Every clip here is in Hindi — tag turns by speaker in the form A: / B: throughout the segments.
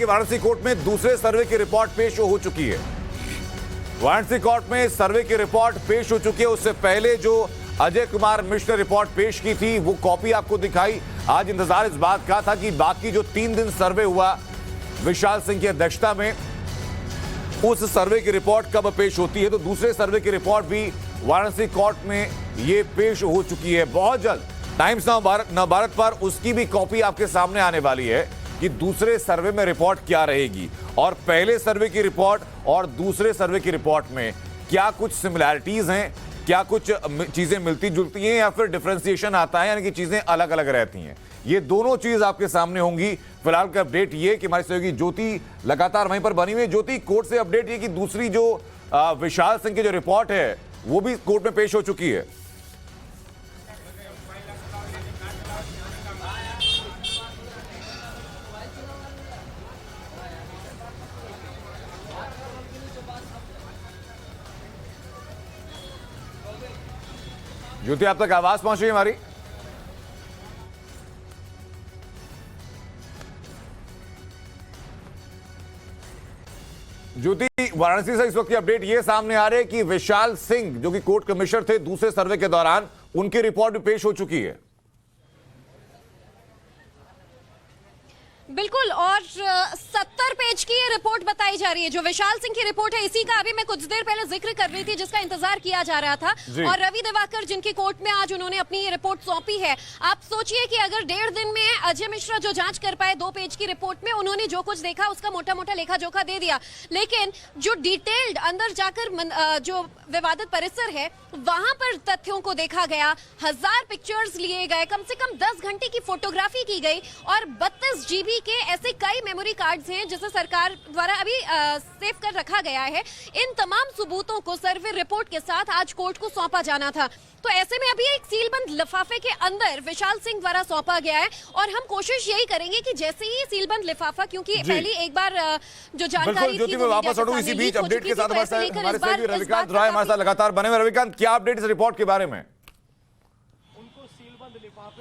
A: वाराणसी कोर्ट में दूसरे सर्वे की रिपोर्ट पेश हो चुकी है। वाराणसी कोर्ट में सर्वे की रिपोर्ट पेश हो चुकी है। उससे पहले जो अजय कुमार मिश्र ने रिपोर्ट पेश की थी वो कॉपी आपको दिखाई। आज इंतजार इस बात का था कि बाकी जो 3 दिन सर्वे हुआ विशाल सिंह की अध्यक्षता में, उस सर्वे की रिपोर्ट कब पेश होती है। तो दूसरे सर्वे की रिपोर्ट भी वाराणसी कोर्ट में ये पेश हो चुकी है। बहुत जल्द टाइम्स नवभारत पर उसकी भी कॉपी आपके सामने आने वाली है कि दूसरे सर्वे में रिपोर्ट क्या रहेगी और पहले सर्वे की रिपोर्ट और दूसरे सर्वे की रिपोर्ट में क्या कुछ सिमिलैरिटीज हैं, क्या कुछ चीजें मिलती जुलती हैं या फिर डिफरेंशिएशन आता है, यानी कि चीजें अलग अलग रहती हैं। ये दोनों चीज आपके सामने होंगी। फिलहाल का अपडेट ये कि हमारी सहयोगी ज्योति लगातार वहीं पर बनी हुई है। ज्योति, कोर्ट से अपडेट ये कि दूसरी जो विशाल सिंह की जो रिपोर्ट है वो भी कोर्ट में पेश हो चुकी है। ज्योति, आप तक आवाज पहुंच रही है हमारी? ज्योति, वाराणसी से इस वक्त की अपडेट ये सामने आ रही है कि विशाल सिंह जो कि कोर्ट कमिश्नर थे दूसरे सर्वे के दौरान, उनकी रिपोर्ट भी पेश हो चुकी है।
B: बिल्कुल, और 70 पेज की ये रिपोर्ट बताई जा रही है। जो विशाल सिंह की रिपोर्ट है इसी का अभी मैं कुछ देर पहले जिक्र कर रही थी, जिसका इंतजार किया जा रहा था। और रवि दिवाकर जिनकी कोर्ट में आज उन्होंने अपनी ये रिपोर्ट सौंपी है। आप सोचिए कि अगर 1.5 दिन में अजय मिश्रा जो जांच कर पाए 2 पेज की रिपोर्ट में, उन्होंने जो कुछ देखा उसका मोटा मोटा लेखा जोखा दे दिया, लेकिन जो डिटेल्ड अंदर जाकर जो विवादित परिसर है वहां पर तथ्यों को देखा गया, 1000 पिक्चर्स लिए गए, कम से कम 10 घंटे की फोटोग्राफी की गई और 32 GB के ऐसे कई मेमोरी कार्ड्स हैं जिसे सरकार द्वारा अभी सेव कर रखा गया है। इन तमाम सबूतों को सर्वे रिपोर्ट के साथ आज कोर्ट को सौंपा जाना था। तो ऐसे में अभी एक सीलबंद लिफाफे के अंदर विशाल सिंह द्वारा सौंपा गया है और हम कोशिश यही करेंगे कि जैसे ही सीलबंद लिफाफा, क्योंकि पहली एक बार जो जानकारी थी वो
A: वापस हटूं इसी बीच अपडेट के साथ हमारे सहयोगी रविकांत राय हमारे साथ लगातार बने हुए। रविकांत, क्या अपडेट इस रिपोर्ट के बारे में?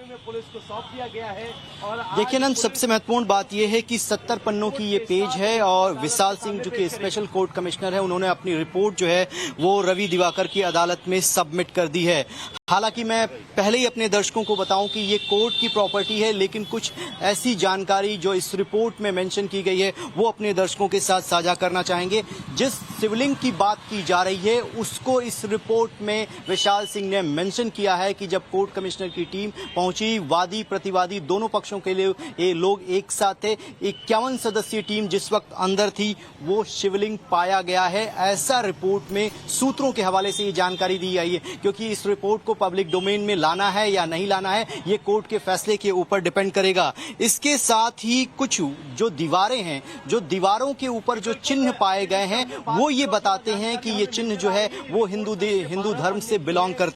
C: में पुलिस को सौंप दिया गया है। और
D: देखिए नंद, सबसे महत्वपूर्ण बात यह है कि 70 पन्नों की ये पेज है और विशाल सिंह जो कि स्पेशल कोर्ट कमिश्नर है, उन्होंने अपनी रिपोर्ट जो है वो रवि दिवाकर की अदालत में सबमिट कर दी है। हालांकि मैं पहले ही अपने दर्शकों को बताऊं कि ये कोर्ट की प्रॉपर्टी है, लेकिन कुछ ऐसी जानकारी जो इस रिपोर्ट में मेंशन की गई है वो अपने दर्शकों के साथ साझा करना चाहेंगे। जिस शिवलिंग की बात की जा रही है उसको इस रिपोर्ट में विशाल सिंह ने मेंशन किया है कि जब कोर्ट कमिश्नर की टीम पहुंची, वादी प्रतिवादी दोनों पक्षों के लिए ये लोग एक साथ थे। 51 सदस्यीय टीम जिस वक्त अंदर थी वो शिवलिंग पाया गया है, ऐसा रिपोर्ट में सूत्रों के हवाले से ये जानकारी दी गई है। क्योंकि इस रिपोर्ट को पब्लिक डोमेन में लाना है या नहीं लाना है ये कोर्ट के फैसले के ऊपर डिपेंड करेगा। इसके साथ ही कुछ जो दीवारें हैं, जो दीवारों के ऊपर जो चिन्ह पाए गए हैं वो ये बताते हैं कि ये चिन्ह जो है वो हिंदू धर्म से बिलोंग करते